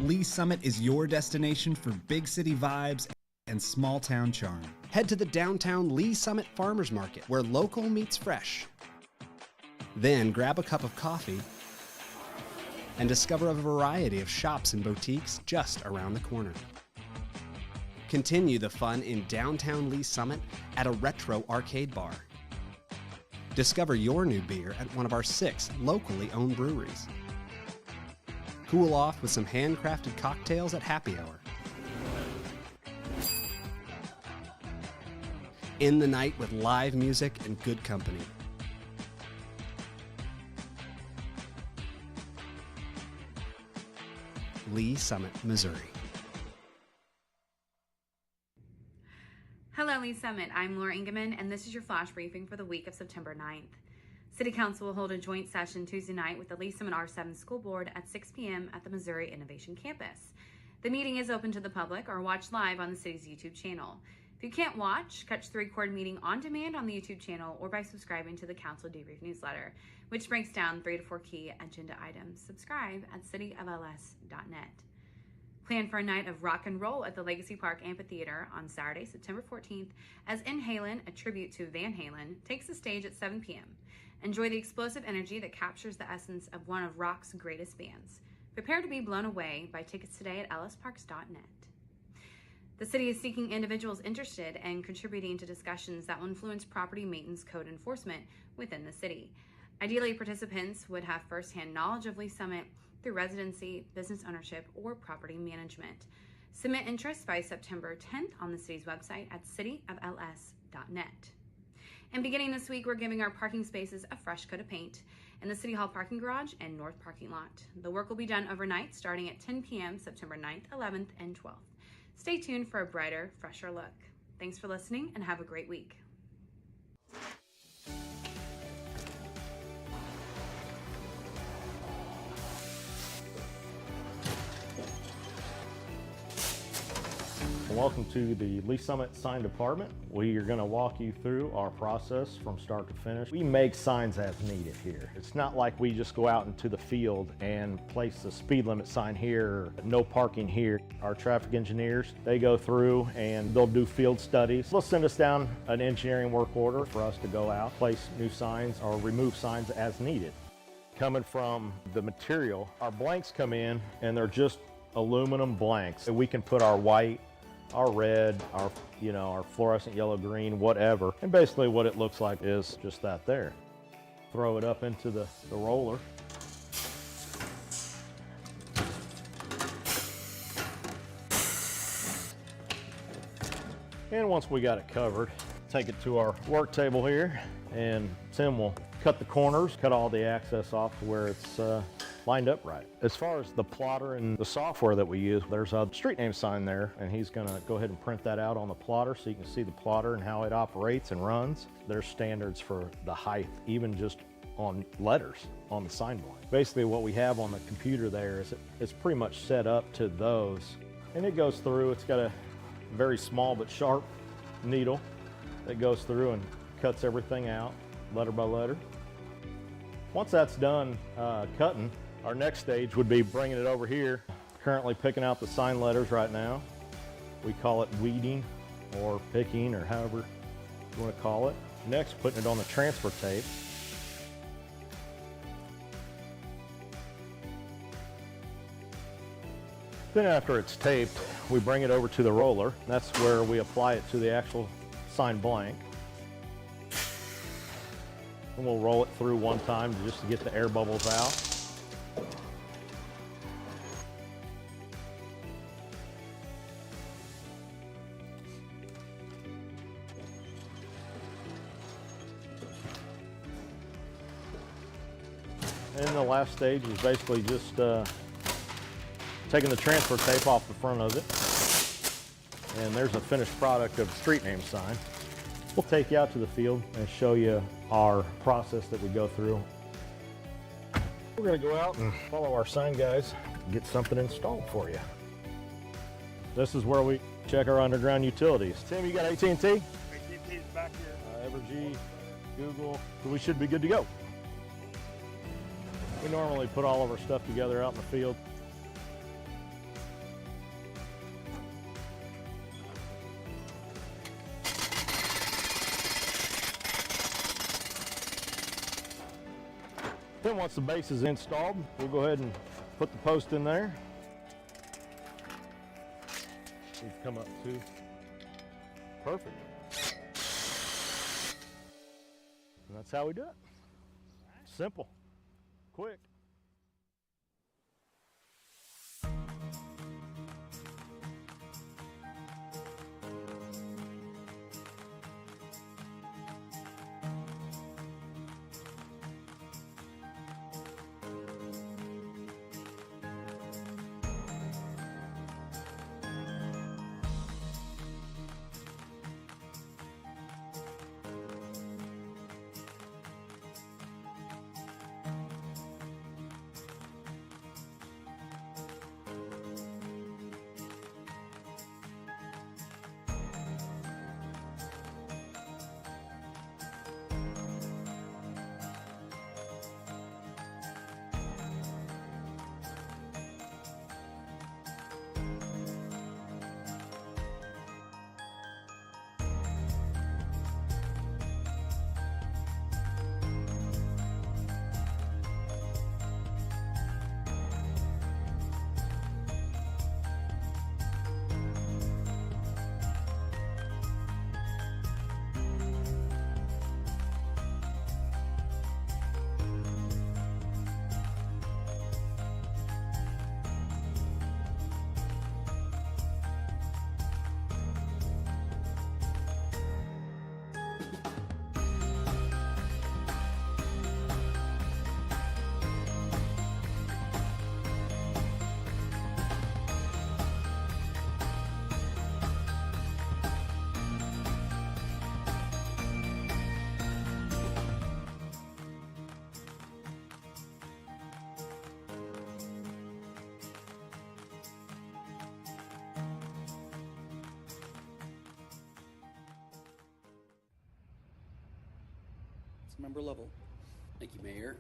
Lee Summit is your destination for big city vibes and small town charm. Head to the downtown Lee Summit Farmers Market, where local meets fresh. Then grab a cup of coffee and discover a variety of shops and boutiques just around the corner. Continue the fun in downtown Lee Summit at a retro arcade bar. Discover your new beer at one of our 6 locally owned breweries. Cool off with some handcrafted cocktails at happy hour. End the night with live music and good company. Lee Summit, Missouri. Hello, Lee Summit. I'm Laura Ingeman, and this is your flash briefing for the week of September 9th. City Council will hold a joint session Tuesday night with the Lee Summit R7 School Board at 6 p.m. at the Missouri Innovation Campus. The meeting is open to the public or watch live on the city's YouTube channel. If you can't watch, catch the recorded meeting on demand on the YouTube channel or by subscribing to the Council Debrief newsletter, which breaks down 3 to 4 key agenda items. Subscribe at cityofls.net. Plan for a night of rock and roll at the Legacy Park Amphitheater on Saturday, September 14th, as In Halen, a tribute to Van Halen, takes the stage at 7 p.m. Enjoy the explosive energy that captures the essence of one of rock's greatest bands. Prepare to be blown away. Buy tickets today at ellisparks.net. The city is seeking individuals interested in contributing to discussions that will influence property maintenance code enforcement within the city. Ideally, participants would have firsthand knowledge of Lee Summit through residency, business ownership, or property management. Submit interest by September 10th on the city's website at cityofls.net. And beginning this week, we're giving our parking spaces a fresh coat of paint in the City Hall parking garage and north parking lot. The work will be done overnight starting at 10 p.m. September 9th, 11th, and 12th. Stay tuned for a brighter, fresher look. Thanks for listening and have a great week. Welcome to the Lee Summit Sign Department. We are going to walk you through our process from start to finish. We make signs as needed here. It's not like we just go out into the field and place a speed limit sign here, no parking here. Our traffic engineers, they go through and they'll do field studies. They'll send us down an engineering work order for us to go out, place new signs or remove signs as needed. Coming from the material, our blanks come in and they're just aluminum blanks. We can put our white, our red, our fluorescent yellow, green, whatever. And basically what it looks like is just that there. Throw it up into the roller. And once we got it covered, take it to our work table here, and Tim will cut the corners, cut all the access off to where it's lined up right. As far as the plotter and the software that we use, there's a street name sign there, and he's gonna go ahead and print that out on the plotter so you can see the plotter and how it operates and runs. There's standards for the height, even just on letters on the sign blank. Basically what we have on the computer there is it's pretty much set up to those. And it goes through, it's got a very small but sharp needle that goes through and cuts everything out, letter by letter. Once that's done cutting, our next stage would be bringing it over here. Currently picking out the sign letters right now. We call it weeding or picking or however you want to call it. Next, putting it on the transfer tape. Then after it's taped, we bring it over to the roller. That's where we apply it to the actual sign blank. And we'll roll it through one time just to get the air bubbles out. And the last stage is basically just taking the transfer tape off the front of it. And there's a finished product of the street name sign. We'll take you out to the field and show you our process that we go through. We're gonna go out and follow our sign guys and get something installed for you. This is where we check our underground utilities. Tim, you got AT&T? AT&T's back here. Evergy, Google, so we should be good to go. We normally put all of our stuff together out in the field. Then once the base is installed, we'll go ahead and put the post in there. We've come up to perfect. And that's how we do it. Simple, quick. Member level. Thank you, Mayor.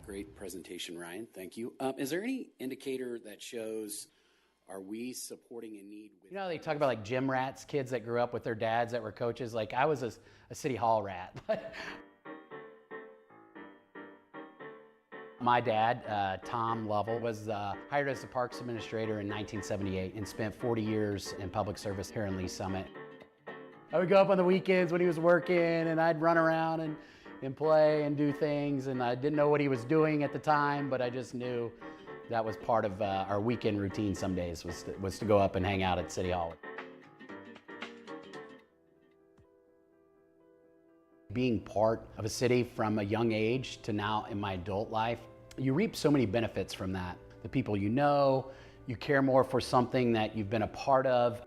Great presentation, Ryan. Thank you. Is there any indicator that shows, are we supporting a need? With You know, they talk about like gym rats, kids that grew up with their dads that were coaches. Like I was a city hall rat. My dad, Tom Lovell, was hired as the Parks Administrator in 1978 and spent 40 years in public service here in Lee Summit. I would go up on the weekends when he was working and I'd run around and play and do things, and I didn't know what he was doing at the time, but I just knew that was part of our weekend routine some days was to go up and hang out at City Hall. Being part of a city from a young age to now in my adult life, you reap so many benefits from that. The people you know, you care more for something that you've been a part of.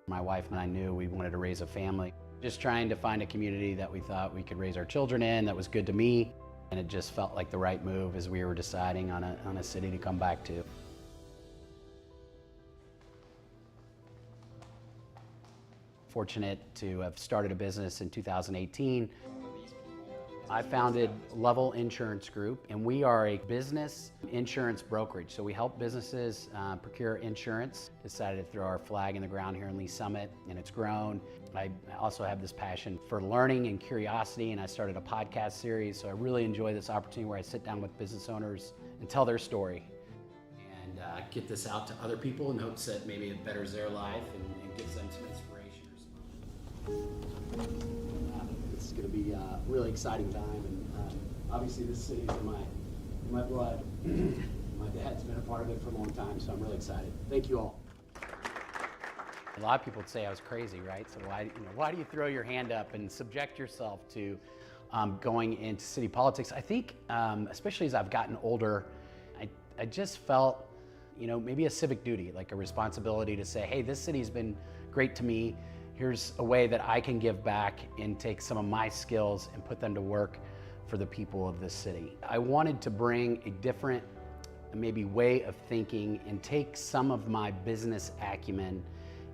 My wife and I knew we wanted to raise a family. Just trying to find a community that we thought we could raise our children in, that was good to me, and it just felt like the right move as we were deciding on a city to come back to. Fortunate to have started a business in 2018. I founded Level Insurance Group, and we are a business insurance brokerage. So we help businesses procure insurance. Decided to throw our flag in the ground here in Lee Summit, and it's grown. I also have this passion for learning and curiosity, and I started a podcast series. So I really enjoy this opportunity where I sit down with business owners and tell their story, and get this out to other people in hopes that maybe it betters their life and gives them some inspiration or something. It's going to be a really exciting time, and obviously this city is in my blood. My dad's been a part of it for a long time, so I'm really excited. Thank you all. A lot of people would say I was crazy, right? So why do you throw your hand up and subject yourself to going into city politics? I think, especially as I've gotten older, I just felt, maybe a civic duty, like a responsibility to say, hey, this city's been great to me. Here's a way that I can give back and take some of my skills and put them to work for the people of this city. I wanted to bring a different, maybe way of thinking and take some of my business acumen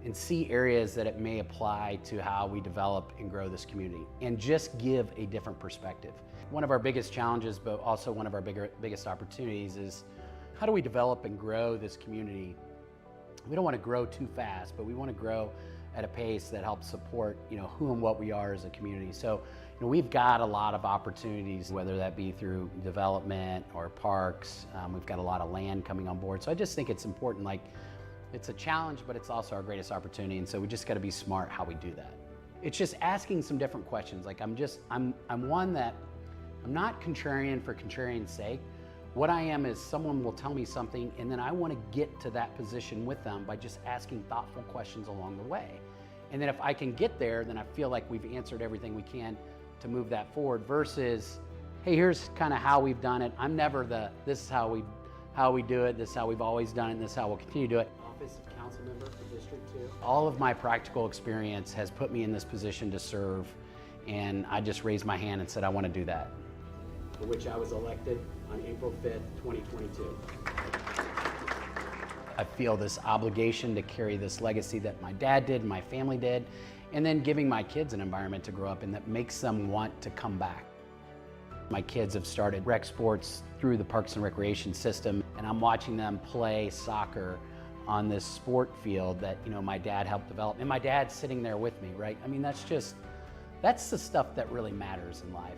and see areas that it may apply to how we develop and grow this community, and just give a different perspective. One of our biggest challenges, but also one of our biggest opportunities, is how do we develop and grow this community? We don't want to grow too fast, but we want to grow at a pace that helps support, who and what we are as a community. So, we've got a lot of opportunities, whether that be through development or parks. We've got a lot of land coming on board. So I just think it's important, it's a challenge, but it's also our greatest opportunity. And so we just got to be smart how we do that. It's just asking some different questions. I'm one that, I'm not contrarian for contrarian's sake. What I am is someone will tell me something, and then I want to get to that position with them by just asking thoughtful questions along the way. And then if I can get there, then I feel like we've answered everything we can to move that forward, versus, hey, here's kind of how we've done it. I'm never this is how we do it, this is how we've always done it, and this is how we'll continue to do it. Office of Council Member for District 2. All of my practical experience has put me in this position to serve, and I just raised my hand and said I want to do that. For which I was elected on April 5th, 2022. I feel this obligation to carry this legacy that my dad did, my family did, and then giving my kids an environment to grow up in that makes them want to come back. My kids have started rec sports through the Parks and Recreation system, and I'm watching them play soccer on this sport field that, my dad helped develop. And my dad's sitting there with me, right? I mean, that's the stuff that really matters in life.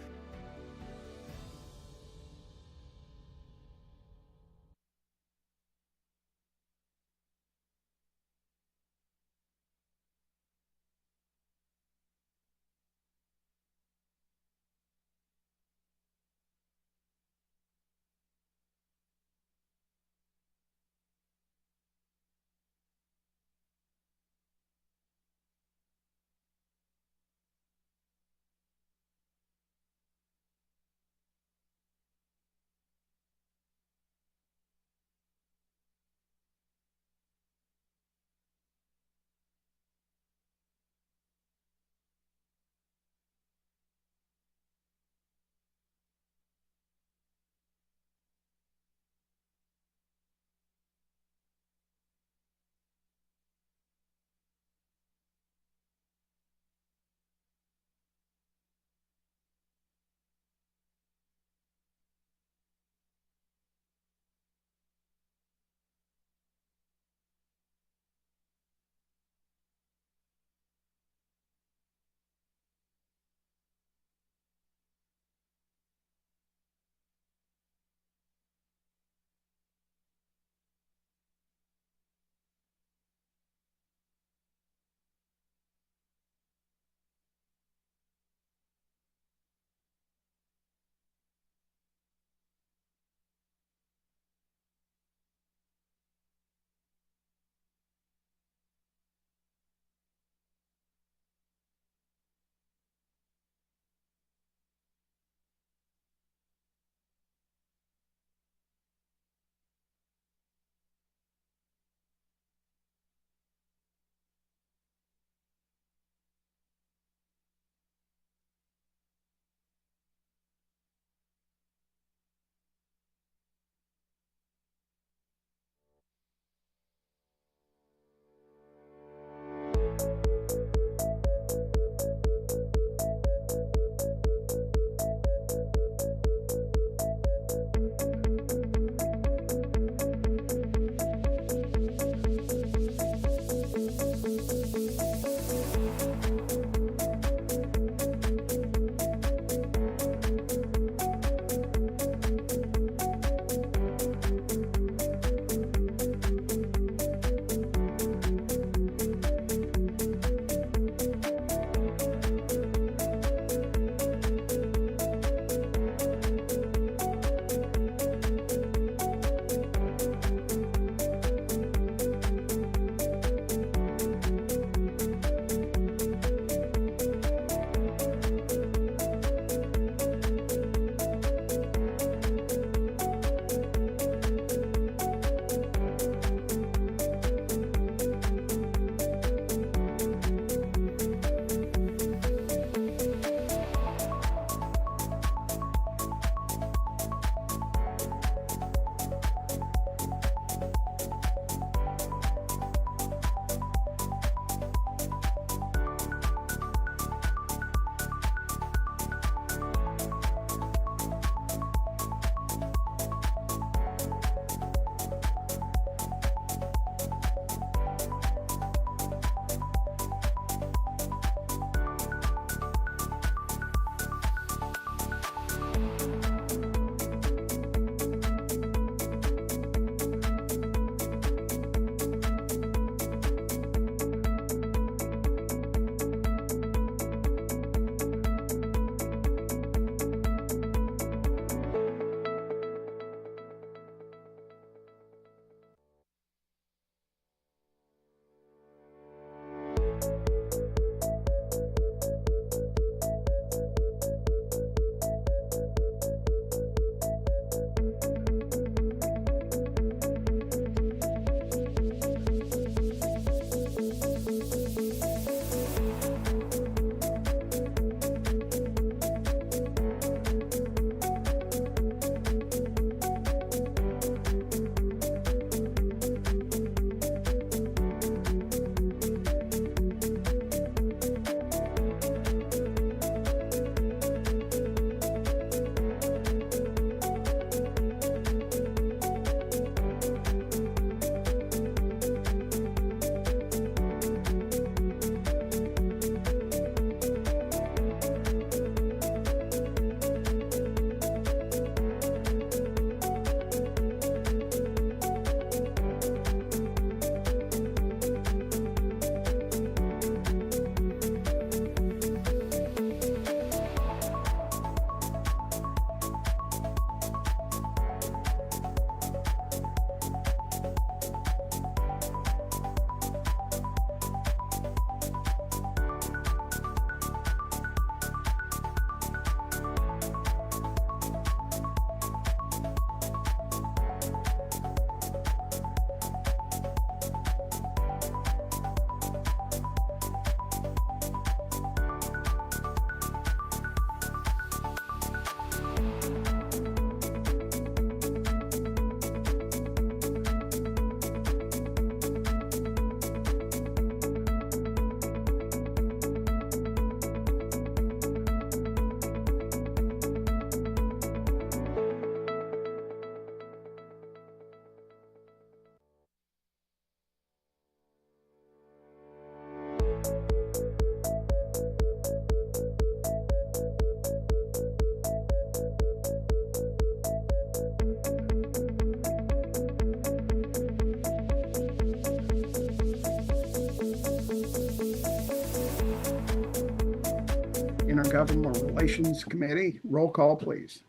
Intergovernmental Relations Committee. Roll call, please.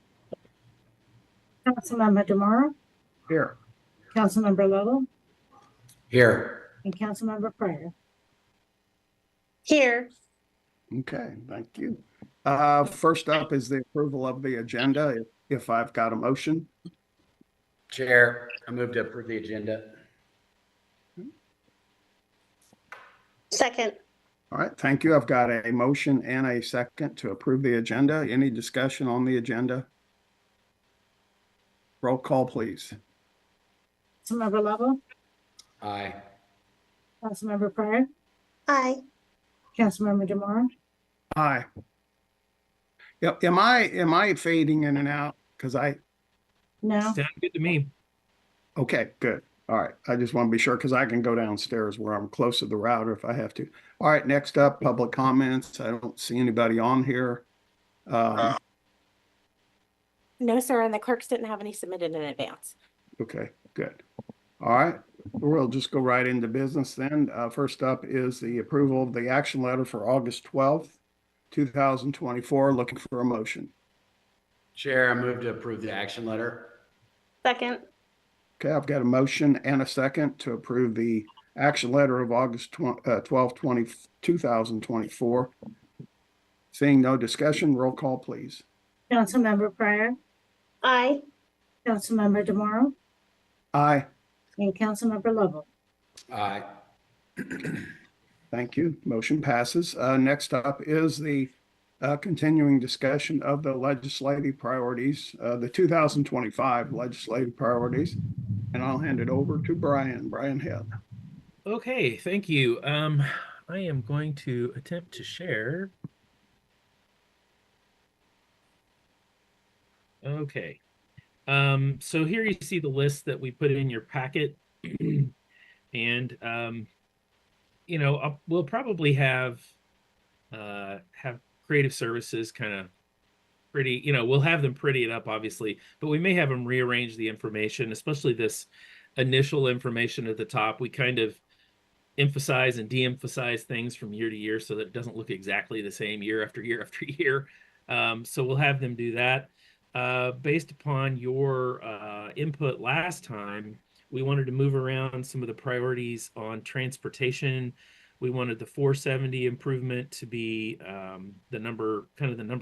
Councilmember DeMora, Here. Councilmember Lovell, Here. and Councilmember Pryor. Here. Okay, thank you. First up is the approval of the agenda. If I've got a motion. Chair, I move to approve the agenda. Second. All right, thank you. I've got a motion and a second to approve the agenda. Any discussion on the agenda? Roll call, please. Councilmember Lovell, Aye. Councilmember Pryor, Aye. Councilmember DeMora. Aye. Yep. Am I fading in and out? Because No. Sound good to me. okay, good. All right. I just want to be sure because I can go downstairs where I'm close to the router if I have to. All right. Next up, public comments. I don't see anybody on here. No, sir, and the clerks didn't have any submitted in advance. Okay, good. All right. We'll just go right into business then. First up is the approval of the action letter for August 12th, 2024. Looking for a motion. Chair, I move to approve the action letter. Second. Okay, I've got a motion and a second to approve the action letter of August 12th, 2024. Seeing no discussion, roll call, please. Councilmember Pryor, Aye. Councilmember DeMora, Aye. and Councilmember Lovell. Aye. Thank you. Motion passes. Next up is the continuing discussion of the legislative priorities, the 2025 legislative priorities. And I'll hand it over to Brian Head. Okay, thank you. I am going to attempt to share. Okay. So here you see the list that we put in your packet. And we'll probably have creative services kind of pretty, we'll have them pretty it up, obviously, but we may have them rearrange the information, especially this initial information at the top. We kind of emphasize and de-emphasize things from year to year so that it doesn't look exactly the same year after year after year. So we'll have them do that. Based upon your input last time, we wanted to move around some of the priorities on transportation. We wanted the 470 improvement to be the number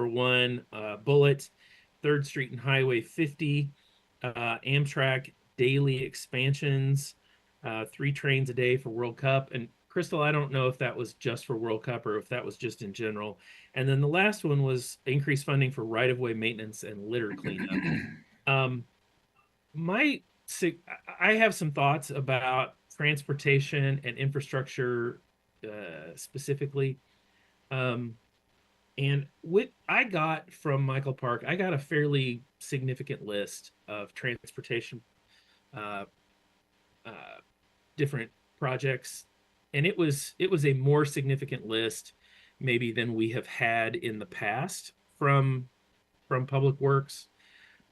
one bullet. 3rd Street and Highway 50, Amtrak daily expansions, 3 trains a day for World Cup. And Crystal, I don't know if that was just for World Cup or if that was just in general. And then the last one was increased funding for right-of-way maintenance and litter cleanup. I have some thoughts about transportation and infrastructure specifically. And what I got from Michael Park, I got a fairly significant list of transportation different projects. And it was a more significant list maybe than we have had in the past from Public Works.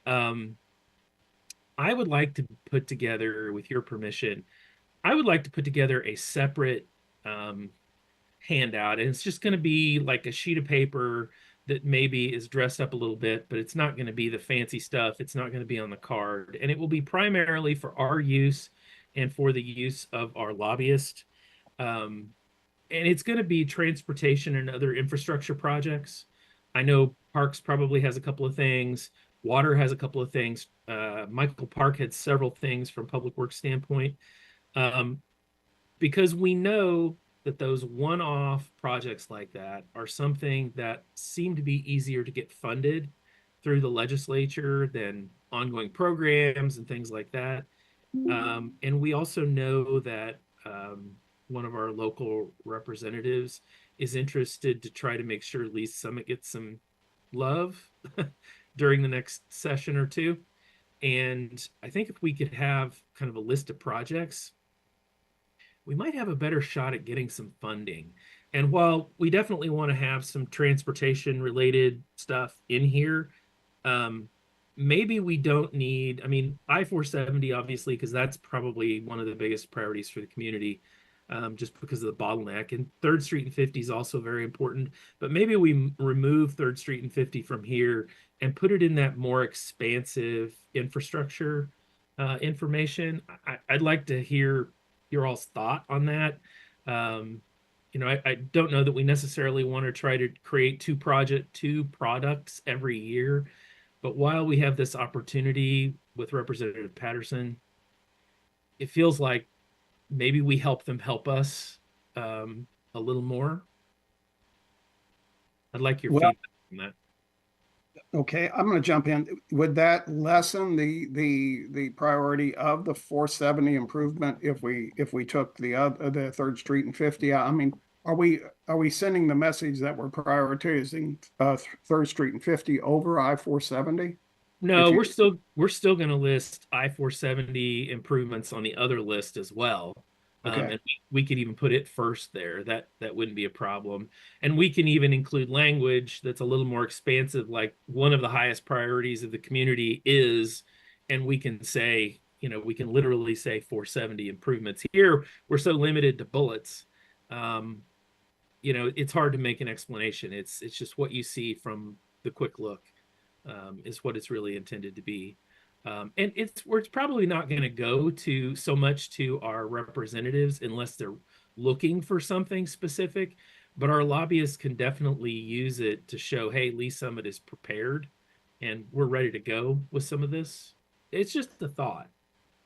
I would like to put together, with your permission, a separate handout, and it's just going to be like a sheet of paper that maybe is dressed up a little bit, but it's not going to be the fancy stuff. It's not going to be on the card, and it will be primarily for our use and for the use of our lobbyist. And it's going to be transportation and other infrastructure projects. I know Parks probably has a couple of things. Water has a couple of things. Michael Park had several things from Public Works standpoint. Because we know that those one-off projects like that are something that seem to be easier to get funded through the legislature than ongoing programs and things like that. And we also know that one of our local representatives is interested to try to make sure Lee's Summit gets some love during the next session or two. And I think if we could have kind of a list of projects, we might have a better shot at getting some funding. And while we definitely want to have some transportation related stuff in here, maybe we don't need, I mean, I-470, obviously, because that's probably one of the biggest priorities for the community. just because of the bottleneck. And 3rd Street and 50 is also very important. But maybe we remove 3rd Street and 50 from here and put it in that more expansive infrastructure information. I'd like to hear your all's thought on that. I don't know that we necessarily want to try to create two products every year, but while we have this opportunity with Representative Patterson, it feels like maybe we help them help us a little more. I'd like your feedback on that. Okay, I'm going to jump in. Would that lessen the priority of the 470 improvement if we took the 3rd Street and 50? I mean, are we sending the message that we're prioritizing 3rd Street and 50 over I-470? No, we're still going to list I-470 improvements on the other list as well. Okay. And we could even put it first there. That wouldn't be a problem. And we can even include language that's a little more expansive, like one of the highest priorities of the community is, and we can say, we can literally say 470 improvements. Here, we're so limited to bullets. It's hard to make an explanation. It's just what you see from the quick look is what it's really intended to be. And it's probably not going to go to so much to our representatives unless they're looking for something specific, but our lobbyists can definitely use it to show, hey, Lee Summit is prepared and we're ready to go with some of this. It's just the thought.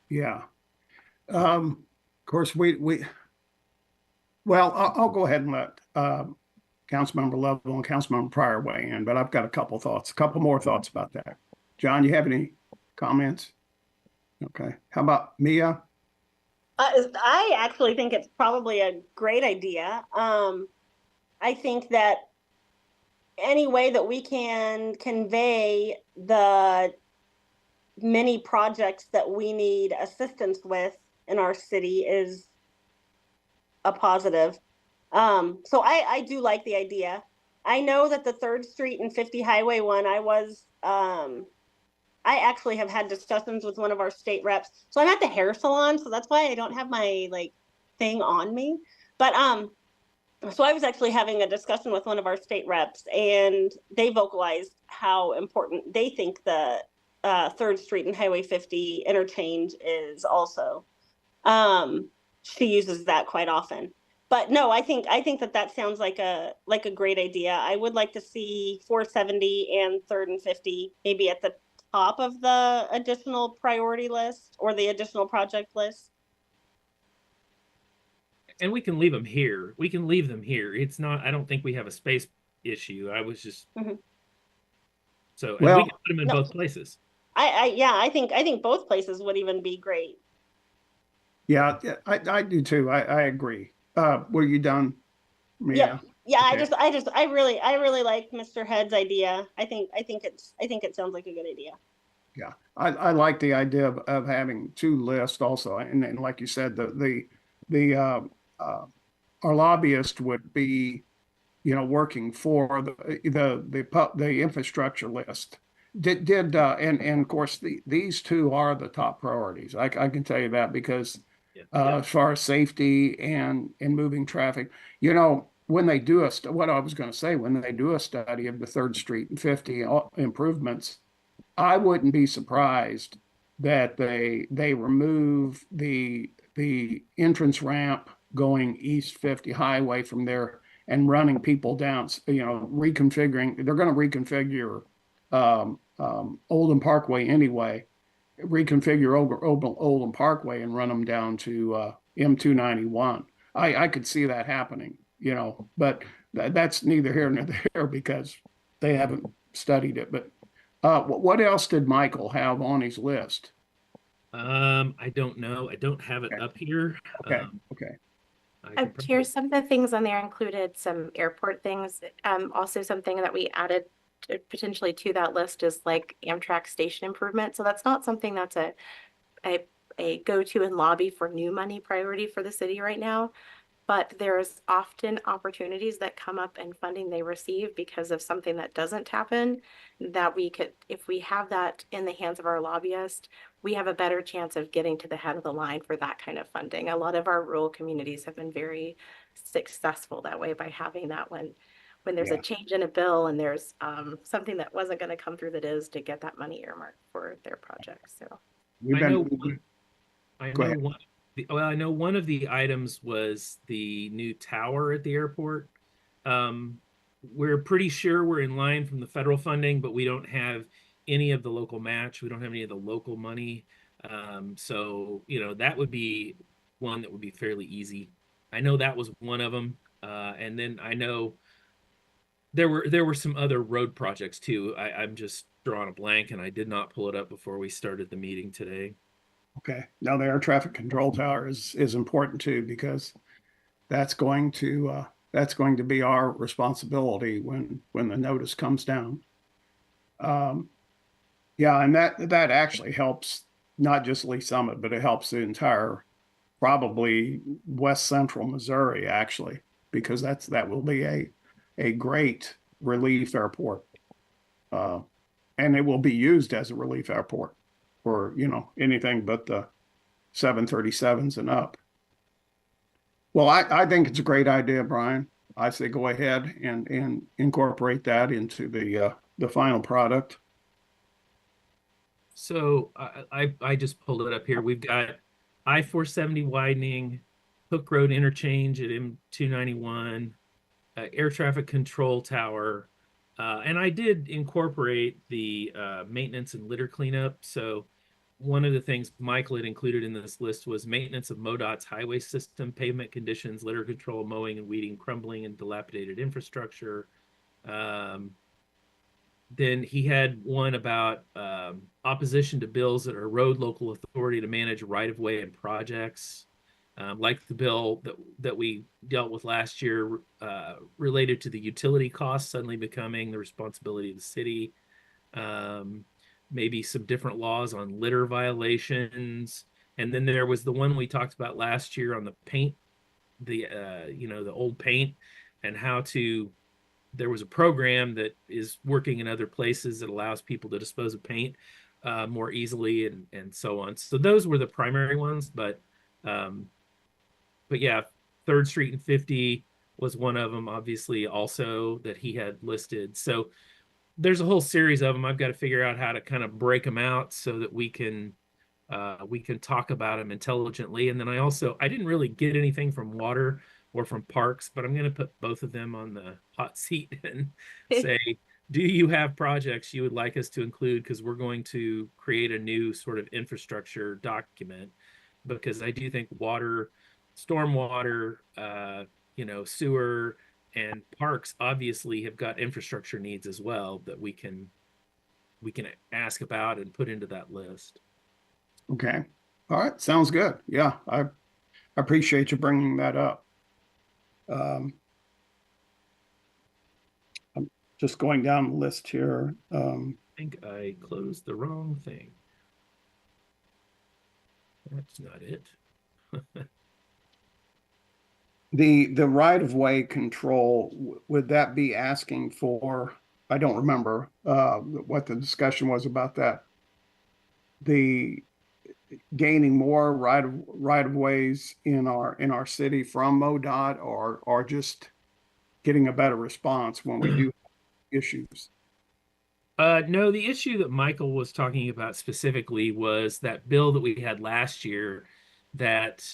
Yeah. Of course, I'll go ahead and let Councilmember Lovell and Councilmember Pryor weigh in, but I've got a couple more thoughts about that. John, you have any comments? Okay. How about Mia? I actually think it's probably a great idea. I think that any way that we can convey the many projects that we need assistance with in our city is a positive. So I do like the idea. I know that the 3rd Street and 50 Highway one, I actually have had discussions with one of our state reps. So I'm at the hair salon, so that's why I don't have my thing on me. But so I was actually having a discussion with one of our state reps, and they vocalized how important they think the 3rd Street and Highway 50 interchange is also. She uses that quite often. But no, I think that sounds like a great idea. I would like to see 470 and 3rd and 50 maybe at the top of the additional priority list or the additional project list. And we can leave them here. It's not, I don't think we have a space issue. I was just, so, and we can put them in both places. I think both places would even be great. Yeah, I do too. I agree. Were you done? Yeah. Okay. I really like Mr. Head's idea. I think it sounds like a good idea. Yeah, I like the idea of having two lists also, and like you said, our lobbyist would be, working for the infrastructure list. And of course these two are the top priorities. I can tell you that because as far as safety and moving traffic, when they do what I was going to say, when they do a study of the 3rd Street and 50 improvements, I wouldn't be surprised that they remove the entrance ramp going East 50 Highway from there and running people down, reconfiguring. They're going to reconfigure Oldham Parkway anyway, reconfigure Oldham Parkway and run them down to M291. I could see that happening, but that's neither here nor there because they haven't studied it. But what else did Michael have on his list? I don't know. I don't have it up here. Okay. Okay. Chair, some of the things on there included some airport things. Also something that we added potentially to that list is like Amtrak station improvement. So that's not something that's a go-to and lobby for new money priority for the city right now. But there's often opportunities that come up in funding they receive because of something that doesn't happen that we could, if we have that in the hands of our lobbyist, we have a better chance of getting to the head of the line for that kind of funding. A lot of our rural communities have been very successful that way by having that when there's a change in a bill and there's something that wasn't going to come through that is to get that money earmarked for their projects. So We've I know been, I Go know ahead. I know one of the items was the new tower at the airport. We're pretty sure we're in line from the federal funding, but we don't have any of the local match. We don't have any of the local money. So, you know, that would be one that would be fairly easy. I know that was one of them. And then I know there were some other road projects too. I'm just drawing a blank and I did not pull it up before we started the meeting today. Okay. Now the air traffic control tower is important too, because that's going to be our responsibility when the notice comes down. Yeah, and that actually helps not just Lee Summit, but it helps the entire probably west central Missouri actually, because that will be a great relief airport. And it will be used as a relief airport for, you know, anything but the 737s and up. Well, I think it's a great idea, Brian. I say go ahead and incorporate that into the final product. So I just pulled it up here. We've got I-470 widening, Hook Road interchange at M291, air traffic control tower. And I did incorporate the maintenance and litter cleanup. So one of the things Michael had included in this list was maintenance of MoDOT's highway system, pavement conditions, litter control, mowing and weeding, crumbling and dilapidated infrastructure. Then he had one about opposition to bills that erode local authority to manage right-of-way and projects, like the bill that we dealt with last year related to the utility costs suddenly becoming the responsibility of the city. Maybe some different laws on litter violations. And then there was the one we talked about last year on the paint, the old paint, and how to, there was a program that is working in other places that allows people to dispose of paint more easily and so on. So those were the primary ones, but yeah, 3rd Street and 50 was one of them, obviously, also that he had listed. So there's a whole series of them. I've got to figure out how to kind of break them out so that we can talk about them intelligently. And then I didn't really get anything from water or from parks, but I'm going to put both of them on the hot seat and say, do you have projects you would like us to include? Because we're going to create a new sort of infrastructure document, because I do think water, stormwater, sewer, and parks obviously have got infrastructure needs as well that we can ask about and put into that list. Okay. All right. Sounds good. Yeah. I appreciate you bringing that up. I'm just going down the list here. I think I closed the wrong thing. That's not it. The right-of-way control, would that be asking for, I don't remember what the discussion was about that. The gaining more right-of-ways in our city from MoDOT, or just getting a better response when we do have issues? No, the issue that Michael was talking about specifically was that bill that we had last year that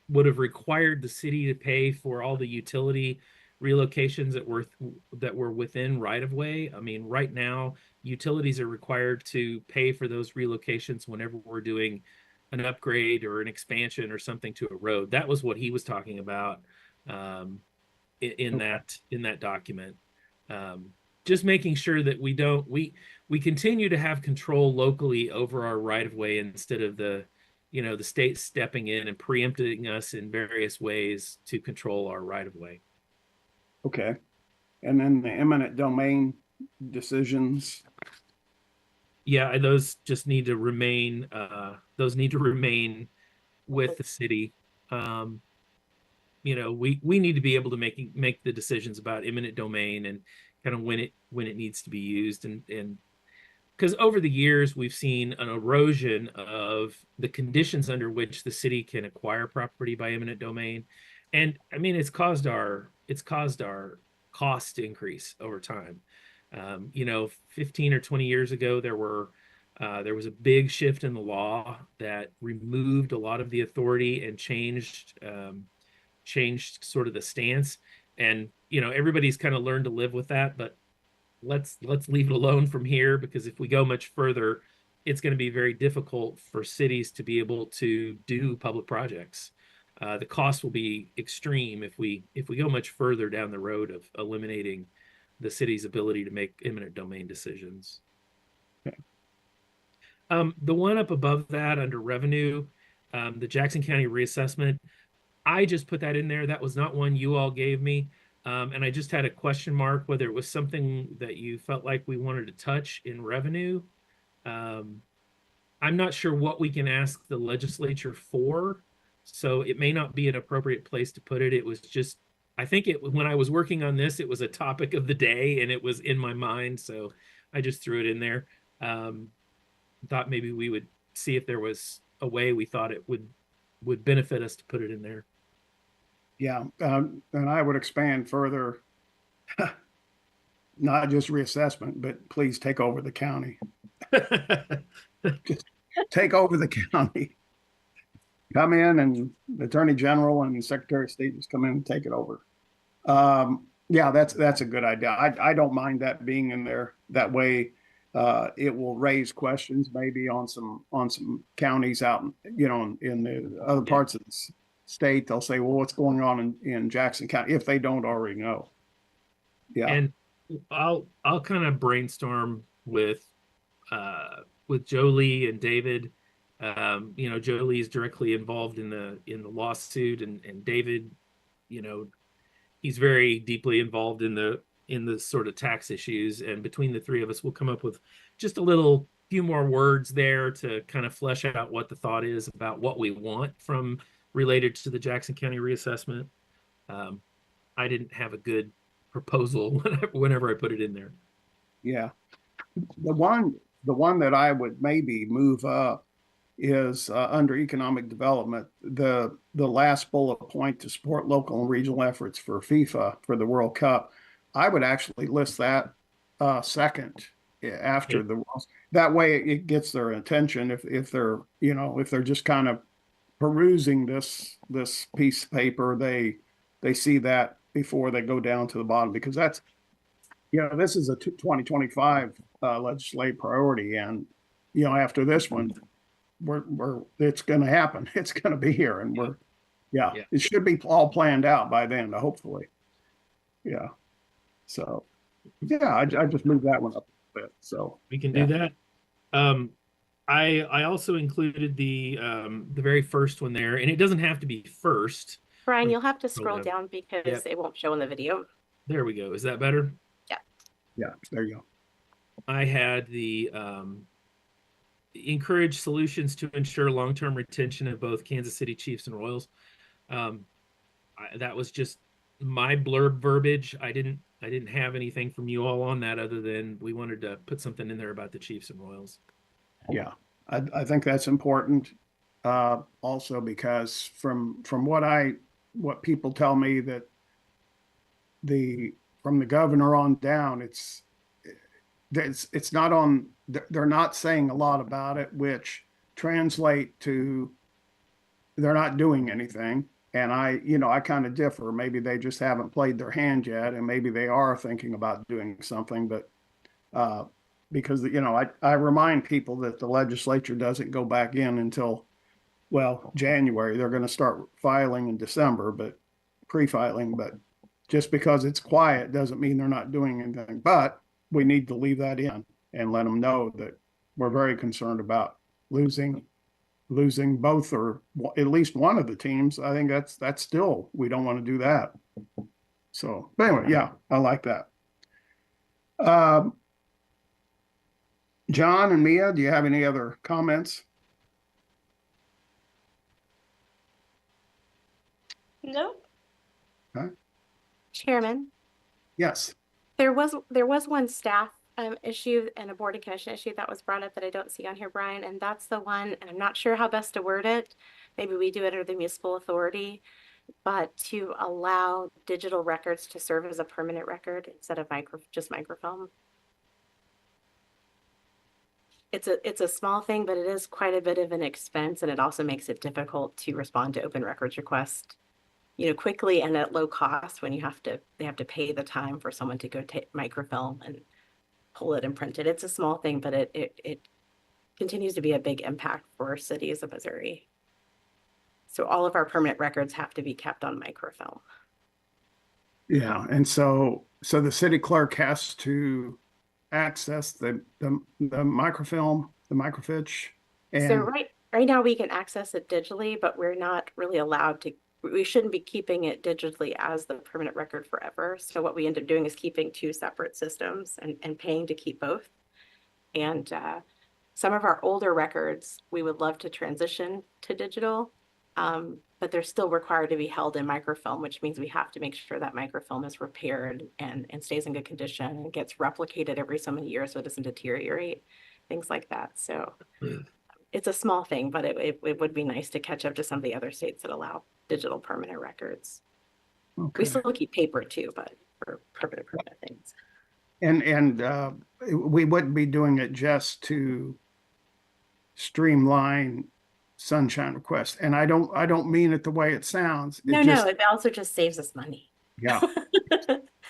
would have required the city to pay for all the utility relocations that were within right-of-way. I mean, right now, utilities are required to pay for those relocations whenever we're doing an upgrade or an expansion or something to a road. That was what he was talking about in that document. Just making sure that we continue to have control locally over our right-of-way instead of the state stepping in and preempting us in various ways to control our right-of-way. Okay. And then the eminent domain decisions. Yeah, those just need to remain. Those need to remain with the city. We need to be able to make the decisions about eminent domain and kind of when it needs to be used. And because over the years we've seen an erosion of the conditions under which the city can acquire property by eminent domain, and I mean it's caused our cost to increase over time. 15 or 20 years ago, there was a big shift in the law that removed a lot of the authority and changed sort of the stance. And everybody's kind of learned to live with that, but let's leave it alone from here, because if we go much further, it's going to be very difficult for cities to be able to do public projects. The cost will be extreme if we go much further down the road of eliminating the city's ability to make eminent domain decisions. Okay. The one up above that under revenue, the Jackson County reassessment, I just put that in there. That was not one you all gave me. And I just had a question mark whether it was something that you felt like we wanted to touch in revenue. I'm not sure what we can ask the legislature for, so it may not be an appropriate place to put it. It was just, I think when I was working on this, it was a topic of the day and it was in my mind, so I just threw it in there. Thought maybe we would see if there was a way we thought it would benefit us to put it in there. Yeah, and I would expand further, not just reassessment, but please take over the county. Just take over the county. Come in, and the Attorney General and the Secretary of State just come in and take it over. Yeah, that's a good idea. I don't mind that being in there. That way, it will raise questions maybe on some counties out, in the other parts of the state. They'll say, well, what's going on in Jackson County, if they don't already know. Yeah. And I'll kind of brainstorm with Jolie and David. Jolie is directly involved in the lawsuit, and David, he's very deeply involved in the sort of tax issues, and between the three of us, we'll come up with just a few more words there to kind of flesh out what the thought is about what we want from related to the Jackson County reassessment. I didn't have a good proposal whenever I put it in there. Yeah. The one that I would maybe move up is under economic development, the last bullet point to support local and regional efforts for FIFA for the World Cup. I would actually list that second after the World. That way it gets their attention if they're just kind of perusing this piece of paper, they see that before they go down to the bottom, because that's, this is a 2025 legislative priority, and after this one, it's going to happen. It's going to be here, and it should be all planned out by then, hopefully. Yeah. So I just moved that one up a bit. So we can do that. I also included the very first one there, and it doesn't have to be first. Brian, you'll have to scroll down because it won't show in the video. There we go. Is that better? Yeah. Yeah, there you go. I had the encourage solutions to ensure long-term retention of both Kansas City Chiefs and Royals. That was just my blurb verbiage. I didn't have anything from you all on that other than we wanted to put something in there about the Chiefs and Royals. Yeah, I think that's important. Also because from what people tell me, that from the governor on down, it's not on. They're not saying a lot about it, which translate to they're not doing anything. And I kind of differ. Maybe they just haven't played their hand yet, and maybe they are thinking about doing something. But because I remind people that the legislature doesn't go back in until, January. They're going to start filing in December, but pre-filing. But just because it's quiet doesn't mean they're not doing anything. But we need to leave that in and let them know that we're very concerned about losing both or at least one of the teams. I think that's still, we don't want to do that. So, but anyway, yeah, I like that. John and Mia, do you have any other comments? No. Okay. Chairman. Yes. There was one staff issue and a board and commission issue that was brought up that I don't see on here, Brian, and that's the one, and I'm not sure how best to word it. Maybe we do it under the municipal authority, but to allow digital records to serve as a permanent record instead of just microfilm. It's a small thing, but it is quite a bit of an expense, and it also makes it difficult to respond to open records requests, quickly and at low cost when they have to pay the time for someone to go take microfilm and pull it and print it. It's a small thing, but it continues to be a big impact for cities of Missouri. So all of our permanent records have to be kept on microfilm. Yeah, and so the city clerk has to access the microfilm, the microfiche. And so right now we can access it digitally, but we're not really allowed to. We shouldn't be keeping it digitally as the permanent record forever. So what we end up doing is keeping two separate systems and paying to keep both. And some of our older records, we would love to transition to digital, but they're still required to be held in microfilm, which means we have to make sure that microfilm is repaired and stays in good condition and gets replicated every so many years so it doesn't deteriorate, things like that. So it's a small thing, but it would be nice to catch up to some of the other states that allow digital permanent records. okay. We still keep paper too, but for permanent things. And we wouldn't be doing it just to streamline sunshine requests. And I don't mean it the way it sounds. No, it also just saves us money. Yeah.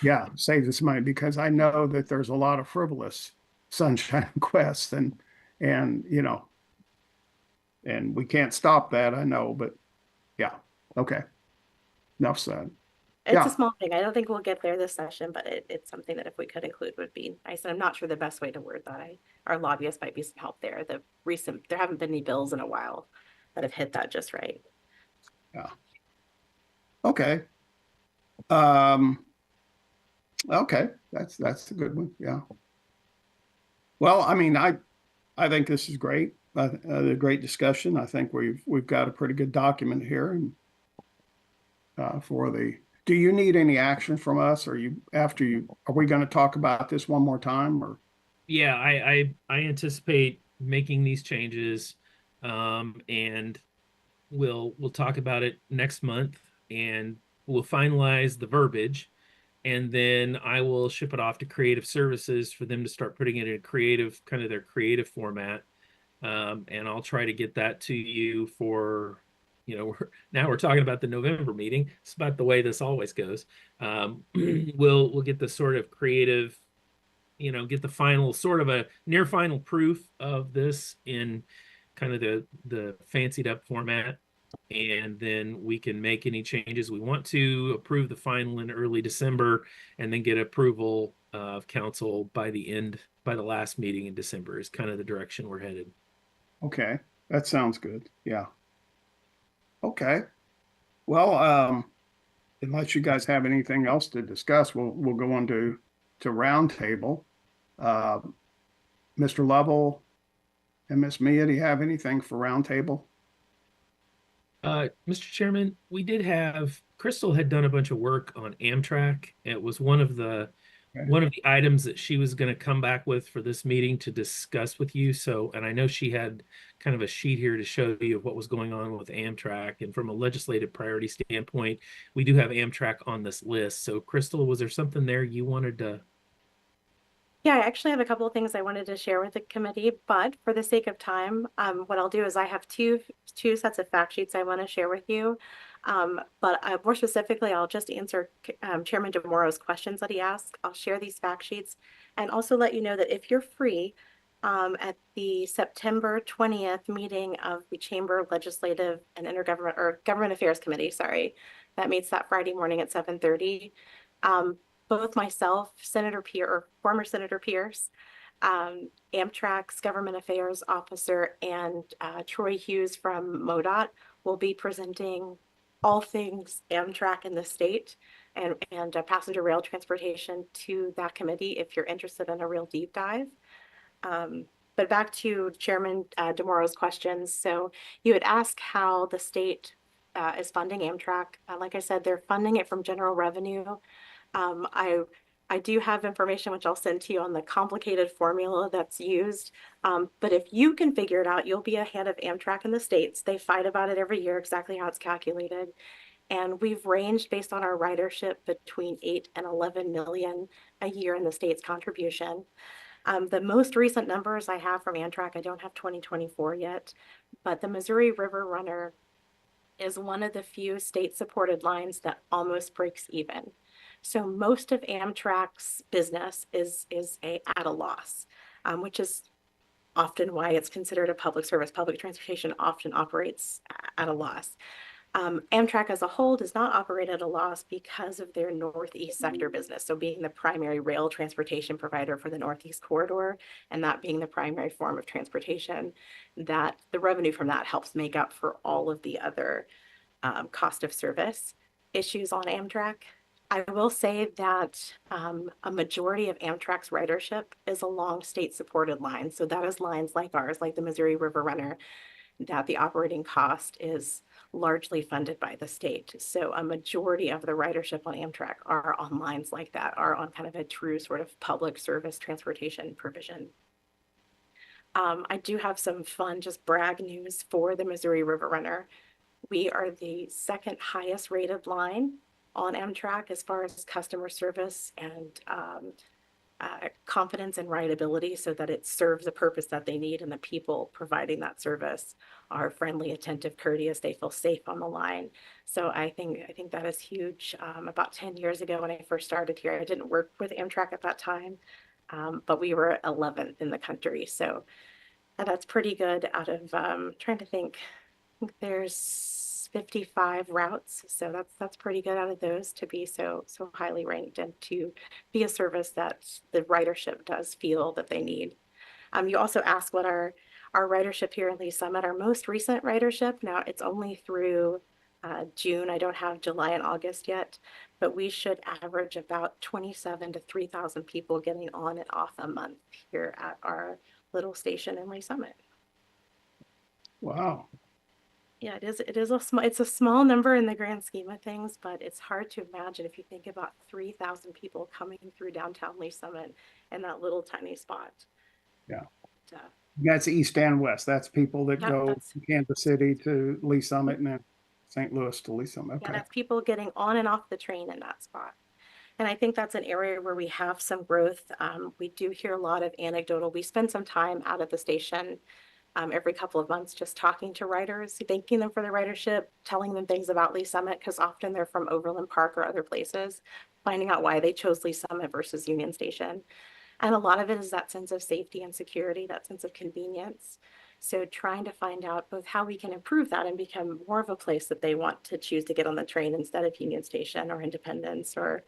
Yeah, saves us money because I know that there's a lot of frivolous sunshine requests and we can't stop that, I know, but yeah. Okay. Enough said. It's a small thing. I don't think we'll get there this session, but it's something that if we could include would be nice. And I'm not sure the best way to word that. Our lobbyists might be some help there. There haven't been any bills in a while that have hit that just right. Yeah. Okay. Okay. That's a good one. Yeah. Well, I mean, I think this is great. A great discussion. I think we've got a pretty good document here and do you need any action from us? Are we going to talk about this one more time or? Yeah, I anticipate making these changes, and we'll talk about it next month, and we'll finalize the verbiage, and then I will ship it off to Creative Services for them to start putting it in their creative format, and I'll try to get that to you for. Now we're talking about the November meeting. It's about the way this always goes. We'll get the sort of creative, get the final sort of a near final proof of this in kind of the fancied up format. And then we can make any changes we want to, approve the final in early December, and then get approval of council by the last meeting in December is kind of the direction we're headed. Okay, that sounds good. Yeah. Okay. Well, unless you guys have anything else to discuss, we'll go on to roundtable. Mr. Lovell and Miss Mia, do you have anything for roundtable? Mr. Chairman, we did have Crystal had done a bunch of work on Amtrak. It was one of the items that she was going to come back with for this meeting to discuss with you. So, and I know she had kind of a sheet here to show you of what was going on with Amtrak. And from a legislative priority standpoint, we do have Amtrak on this list. So, Crystal, was there something there you wanted to? Yeah, I actually have a couple of things I wanted to share with the committee, but for the sake of time, what I'll do is I have two sets of fact sheets I want to share with you. But more specifically, I'll just answer Chairman DeMoro's questions that he asked. I'll share these fact sheets and also let you know that if you're free at the September 20th meeting of the Chamber Legislative and Government Affairs Committee, that meets that Friday morning at 7:30. Both myself, former Senator Pierce, Amtrak's Government Affairs Officer, and Troy Hughes from MoDOT will be presenting all things Amtrak in the state and passenger rail transportation to that committee if you're interested in a real deep dive. But back to Chairman DeMoro's questions. So you had asked how the state is funding Amtrak. Like I said, they're funding it from general revenue. I I do have information which I'll send to you on the complicated formula that's used. But if you can figure it out, you'll be ahead of Amtrak in the States. They fight about it every year, exactly how it's calculated. And we've ranged based on our ridership between 8 and 11 million a year in the state's contribution. The most recent numbers I have from Amtrak, I don't have 2024 yet, but the Missouri River Runner is one of the few state-supported lines that almost breaks even. So most of Amtrak's business is at a loss, which is often why it's considered a public service. Public transportation often operates at a loss. Amtrak as a whole does not operate at a loss because of their Northeast sector business. So being the primary rail transportation provider for the Northeast corridor, and that being the primary form of transportation, that the revenue from that helps make up for all of the other cost of service issues on Amtrak. I will say that a majority of Amtrak's ridership is along state-supported lines. So that is lines like ours, like the Missouri River Runner, that the operating cost is largely funded by the state. So a majority of the ridership on Amtrak are on lines like that, are on kind of a true sort of public service transportation provision. I do have some fun, just brag news for the Missouri River Runner. We are the second highest rated line on Amtrak as far as customer service and confidence and rideability, so that it serves a purpose that they need, and the people providing that service are friendly, attentive, courteous. They feel safe on the line. So I think that is huge. About 10 years ago when I first started here, I didn't work with Amtrak at that time, but we were 11th in the country. So that's pretty good out of trying to think. I think there's 55 routes, so that's pretty good out of those to be so highly ranked and to be a service that the ridership does feel that they need. You also asked what our ridership here in Lee Summit, our most recent ridership. Now it's only through June. I don't have July and August yet, but we should average about 27 to 3,000 people getting on and off a month here at our little station in Lee Summit. Wow. Yeah, it's a small number in the grand scheme of things, but it's hard to imagine if you think about 3,000 people coming through downtown Lee Summit in that little tiny spot. Yeah. But, That's east and west. That's people that yeah, go that's- from Kansas City to Lee Summit and then St. Louis to Lee Summit. Yeah, Okay. that's people getting on and off the train in that spot. And I think that's an area where we have some growth. We do hear a lot of anecdotal. We spend some time out at the station every couple of months just talking to riders, thanking them for their ridership, telling them things about Lee Summit, because often they're from Overland Park or other places, finding out why they chose Lee Summit versus Union Station. And a lot of it is that sense of safety and security, that sense of convenience. So trying to find out both how we can improve that and become more of a place that they want to choose to get on the train instead of Union Station or Independence or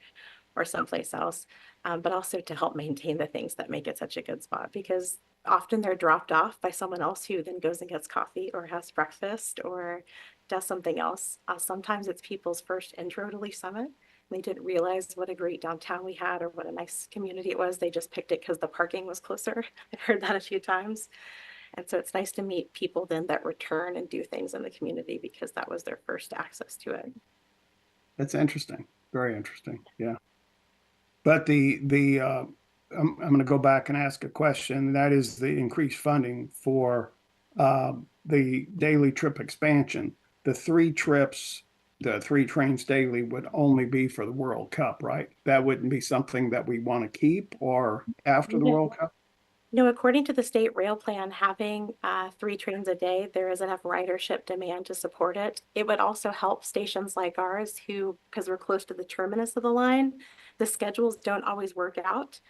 someplace else, but also to help maintain the things that make it such a good spot, because often they're dropped off by someone else who then goes and gets coffee or has breakfast or does something else. Sometimes it's people's first intro to Lee Summit. They didn't realize what a great downtown we had or what a nice community it was. They just picked it because the parking was closer. I've heard that a few times. And so it's nice to meet people then that return and do things in the community because that was their first access to it. That's interesting. Very interesting. Yeah. But I'm going to go back and ask a question. That is the increased funding for the daily trip expansion. The 3 trips, the 3 trains daily would only be for the World Cup, right? That wouldn't be something that we want to keep or after the World Cup? No, according to the state rail plan, having 3 trains a day, there is enough ridership demand to support it. It would also help stations like ours who, because we're close to the terminus of the line, the schedules don't always work out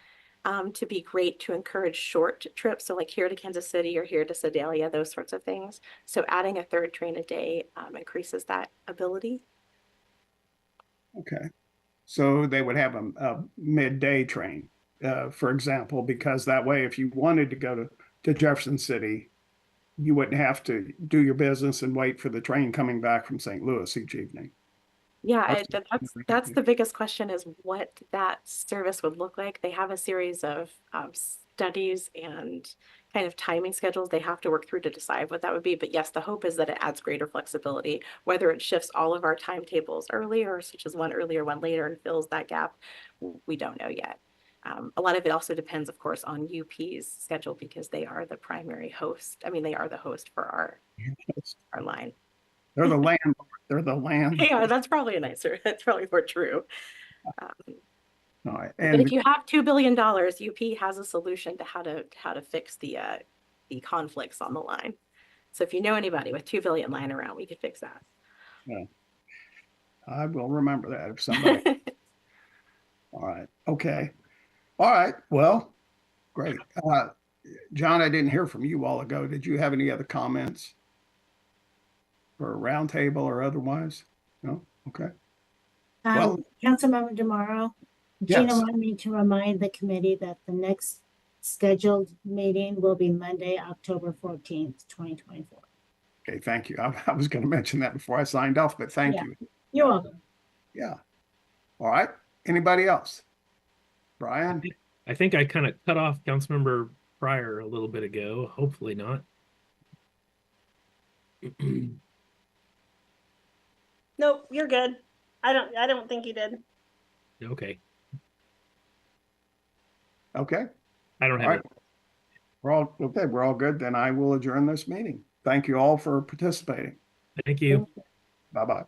to be great to encourage short trips. So like here to Kansas City or here to Sedalia, those sorts of things. So adding a 3rd train a day increases that ability. Okay. So they would have a midday train. For example, because that way, if you wanted to go to Jefferson City, you wouldn't have to do your business and wait for the train coming back from St. Louis each evening. Yeah, that's the biggest question, is what that service would look like. They have a series of studies and kind of timing schedules they have to work through to decide what that would be. But yes, the hope is that it adds greater flexibility, whether it shifts all of our timetables earlier or switches one earlier, one later and fills that gap. We don't know yet. A lot of it also depends, of course, on UP's schedule because they are the primary host. I mean, they are the host for our line. They're the land. They're the land. Yeah, that's probably that's probably more true. All right. But And if you have $2 billion, UP has a solution to how to fix the conflicts on the line. So if you know anybody with 2 billion lying around, we could fix that. yeah, I will remember that if somebody. All right. Okay. All right. Well, great. John, I didn't hear from you a while ago. Did you have any other comments for a roundtable or otherwise? No? Okay. Well, Councilmember Demaro, Gina yes. wanted me to remind the committee that the next scheduled meeting will be Monday, October 14th, 2024. Okay, thank you. I was going to mention that before I signed off, but thank Yeah. you. You're welcome. Yeah. All right. Anybody else? Brian? I think I kind of cut off Councilmember Pryor a little bit ago. Hopefully not. Nope, you're good. I don't think you did. Okay. Okay. I don't have All right. it. We're all okay. We're all good. Then I will adjourn this meeting. Thank you all for participating. Thank you. Bye-bye.